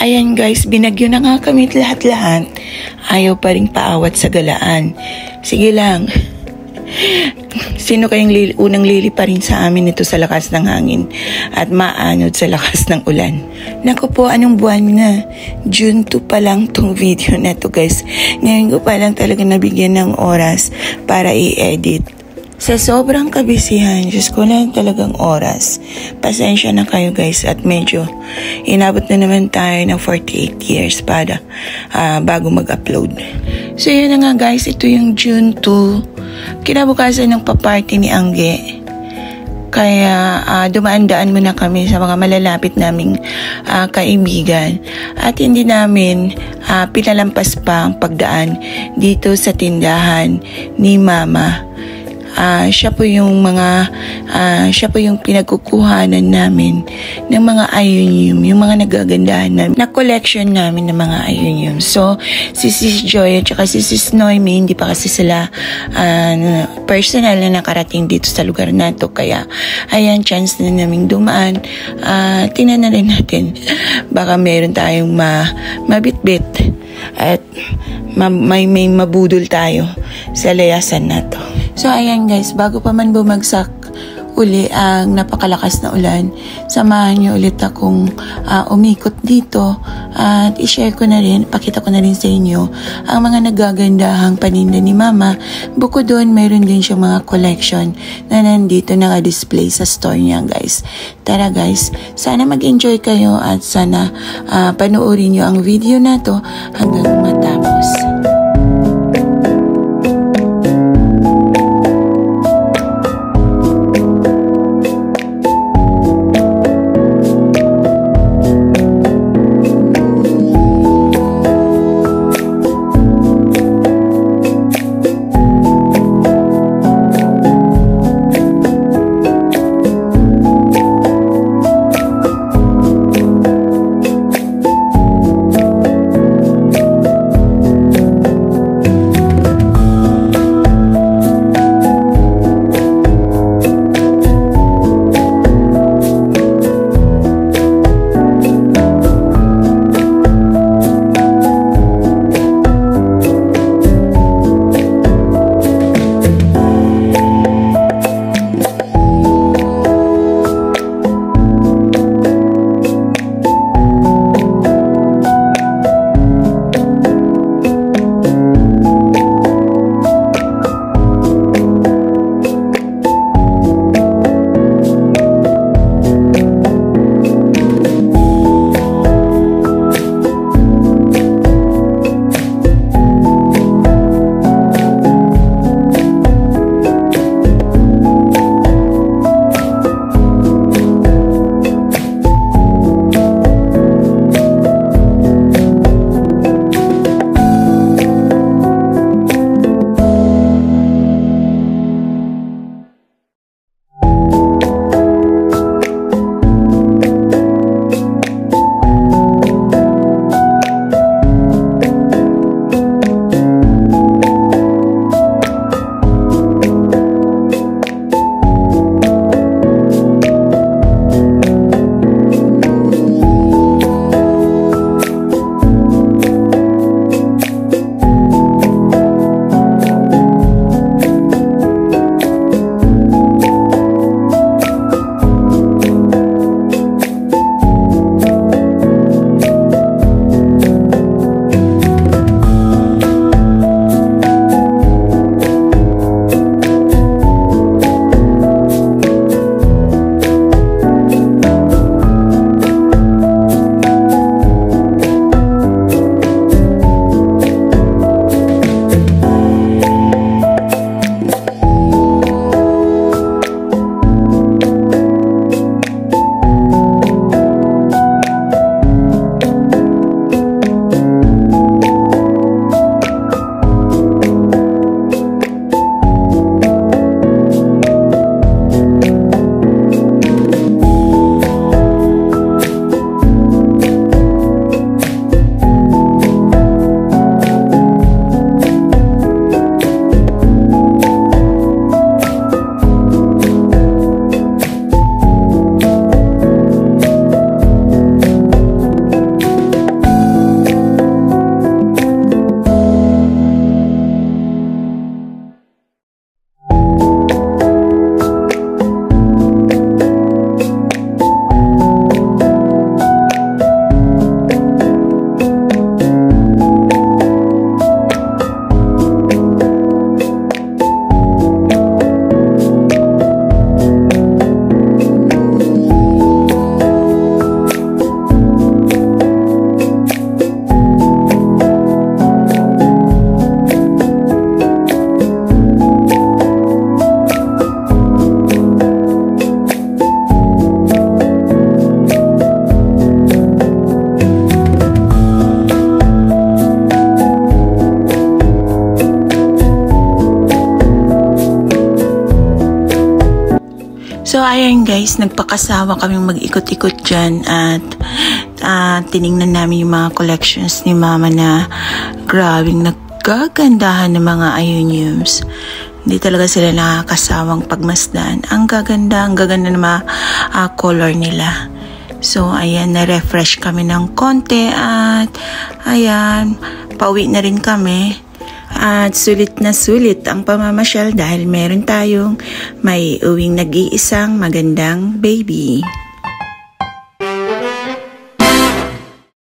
Ayan guys, binagyo na nga kami lahat-lahat. Ayaw pa rin paawat sa galaan. Sige lang. Sino kayang unang lilipa rin sa amin ito sa lakas ng hangin at maanod sa lakas ng ulan? Naku po, anong buwan na? June 2 pa lang tong video na to guys. Ngayon ko pa lang talaga nabigyan ng oras para i-edit. Sa sobrang kabisihan, Diyos ko lang talagang oras. Pasensya na kayo guys at medyo inabot na naman tayo ng 48 years para bago mag-upload. So yun na nga guys, ito yung June 2. Kinabukasan ng paparty ni Angge. Kaya dumaan-daan muna kami sa mga malalapit naming kaibigan. At hindi namin pinalampas pa ang pagdaan dito sa tindahan ni Mama. Siya po yung pinagkukuhanan namin ng mga ionium, yung mga nagagandahan na collection namin ng mga ionium. So, si Sis Joy at saka si Sis Noemi, hindi pa kasi sila personal na nakarating dito sa lugar na to. Kaya, ayan, chance na naming dumaan. Tingnan na rin natin. Baka meron tayong mabitbit at may mabudol tayo sa layasan na to. So ayan guys, bago pa man bumagsak uli ang napakalakas na ulan, samahan niyo ulit akong umikot dito at i-share ko na rin, pakita ko na rin sa inyo ang mga nagagandahang paninda ni Mama. Bukod doon, mayroon din siyang mga collection na nandito naka-display sa store niya guys. Tara guys, sana mag-enjoy kayo at sana panoorin niyo ang video na to hanggang matapos. ayan guys, nagpakasawa kaming mag-ikot-ikot dyan at tiningnan namin yung mga collections ni Mama na grabing nagkagandahan ng mga ioniums. Hindi talaga sila nakakasawang pagmasdan. Ang gaganda ng mga color nila. So, ayan, na-refresh kami ng konti at ayan, pauwi na rin kami. At sulit na sulit ang pamamasyal dahil meron tayong may uwing nag-iisang magandang baby.